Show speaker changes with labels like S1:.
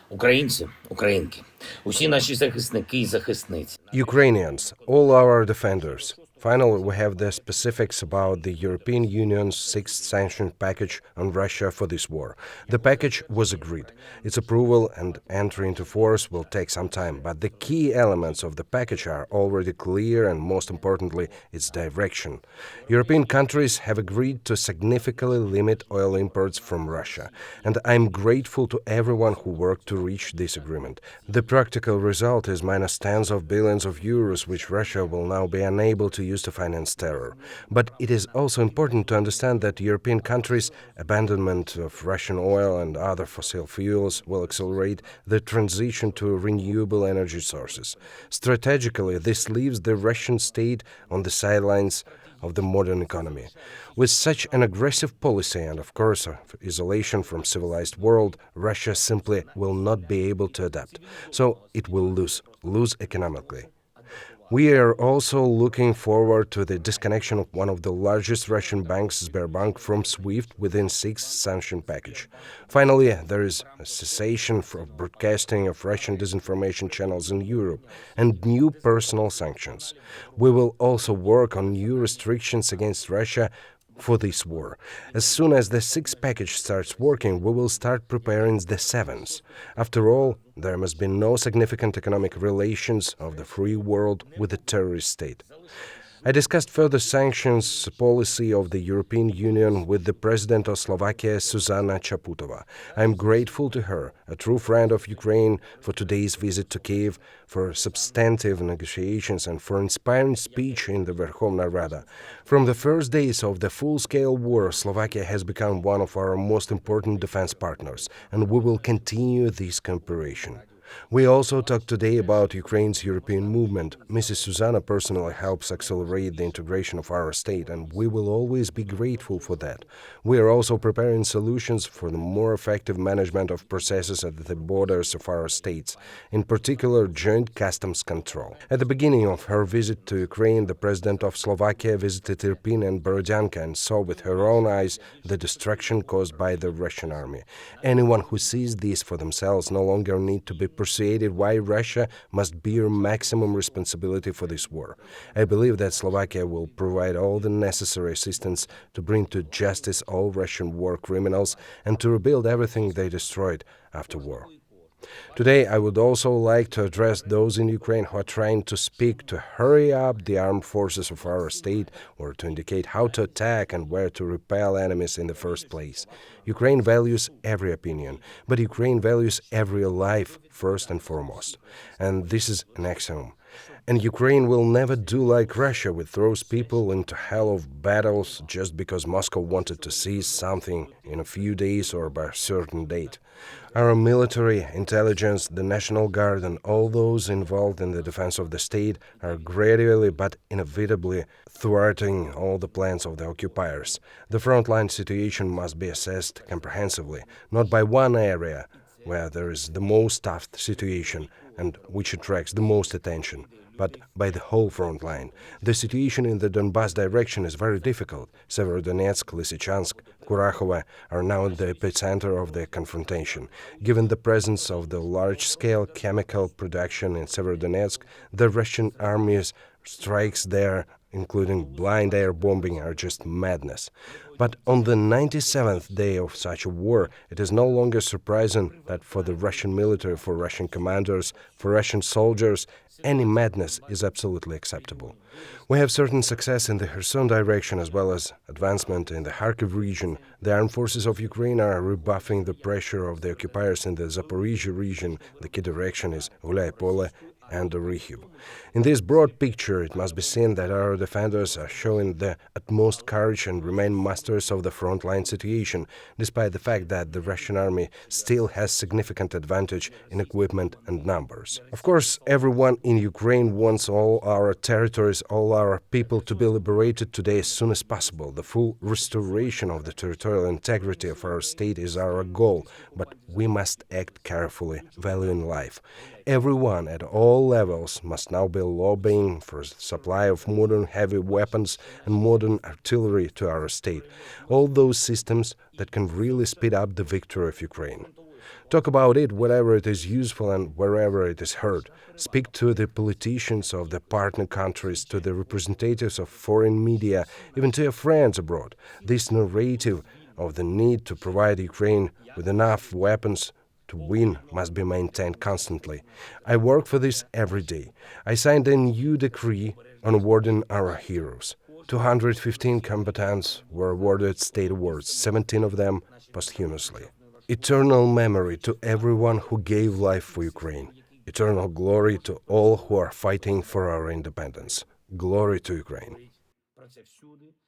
S1: Українці, українки, усі наші захисники і захисниці.
S2: Ukrainians, all our defenders. Finally, we have the specifics about the European Union's sixth sanction package on Russia for this war. The package was agreed. Its approval and entry into force will take some time, but the key elements of the package are already clear and, most importantly, its direction. European countries have agreed to significantly limit oil imports from Russia, and I'm grateful to everyone who worked to reach this agreement. The practical result is minus tens of billions of euros, which Russia will now be unable to use to finance terror. But it is also important to understand that European countries' abandonment of Russian oil and other fossil fuels will accelerate the transition to renewable energy sources. Strategically, this leaves the Russian state on the sidelines of the modern economy. With such an aggressive policy and, of course, isolation from civilized world, Russia simply will not be able to adapt. So it will lose economically. We are also looking forward to the disconnection of one of the largest Russian banks, Sberbank, from SWIFT within sixth sanction package. Finally, there is a cessation from broadcasting of Russian disinformation channels in Europe and new personal sanctions. We will also work on new restrictions against Russia for this war. As soon as the sixth package starts working, we will start preparing the seventh. After all, there must be no significant economic relations of the free world with the terrorist state. I discussed further sanctions policy of the European Union with the President of Slovakia, Zuzana Chaputova. I am grateful to her, a true friend of Ukraine, for today's visit to Kiev, for substantive negotiations and for inspiring speech in the Verkhovna Rada. From the first days of the full-scale war, Slovakia has become one of our most important defense partners, and we will continue this cooperation. We also talked today about Ukraine's European movement. Mrs. Susanna personally helps accelerate the integration of our state, and we will always be grateful for that. We are also preparing solutions for the more effective management of processes at the borders of our states, in particular joint customs control. At the beginning of her visit to Ukraine, the President of Slovakia visited Irpin and Borodyanka and saw with her own eyes the destruction caused by the Russian army. Anyone who sees this for themselves no longer need to be persuaded why Russia must bear maximum responsibility for this war. I believe that Slovakia will provide all the necessary assistance to bring to justice all Russian war criminals and to rebuild everything they destroyed after war. Today, I would also like to address those in Ukraine who are trying to speak to hurry up the armed forces of our state or to indicate how to attack and where to repel enemies in the first place. Ukraine values every opinion, but Ukraine values every life first and foremost. And this is an axiom. And Ukraine will never do like Russia, which throws people into hell of battles just because Moscow wanted to seize something in a few days or by a certain date. Our military, intelligence, the National Guard, and all those involved in the defense of the state are gradually but inevitably thwarting all the plans of the occupiers. The frontline situation must be assessed comprehensively, not by one area where there is the most tough situation and which attracts the most attention, but by the whole front line. The situation in the Donbas direction is very difficult. Severodonetsk, Lysychansk, Kurakhova are now in the epicenter of the confrontation. Given the presence of the large-scale chemical production in Severodonetsk, the Russian army's strikes there, including blind air bombing, are just madness. But on the 97th day of such a war, it is no longer surprising that for the Russian military, for Russian commanders, for Russian soldiers, any madness is absolutely acceptable. We have certain success in the Kherson direction as well as advancement in the Kharkiv region. The armed forces of Ukraine are rebuffing the pressure of the occupiers in the Zaporizhia region. The key direction is Gulay-Pole and Orikhiv. In this broad picture, it must be seen that our defenders are showing the utmost courage and remain masters of the frontline situation, despite the fact that the Russian army still has significant advantage in equipment and numbers. Of course, everyone in Ukraine wants all our territories, all our people to be liberated today as soon as possible. The full restoration of the territorial integrity of our state is our goal, but we must act carefully, valuing life. Everyone at all levels must now be lobbying for supply of modern heavy weapons and modern artillery to our state, all those systems that can really speed up the victory of Ukraine. Talk about it wherever it is useful and wherever it is heard. Speak to the politicians of the partner countries, to the representatives of foreign media, even to your friends abroad. This narrative of the need to provide Ukraine with enough weapons to win must be maintained constantly. I work for this every day. I signed a new decree on awarding our heroes. 215 combatants were awarded state awards, 17 of them posthumously. Eternal memory to everyone who gave life for Ukraine. Eternal glory to all who are fighting for our independence. Glory to Ukraine.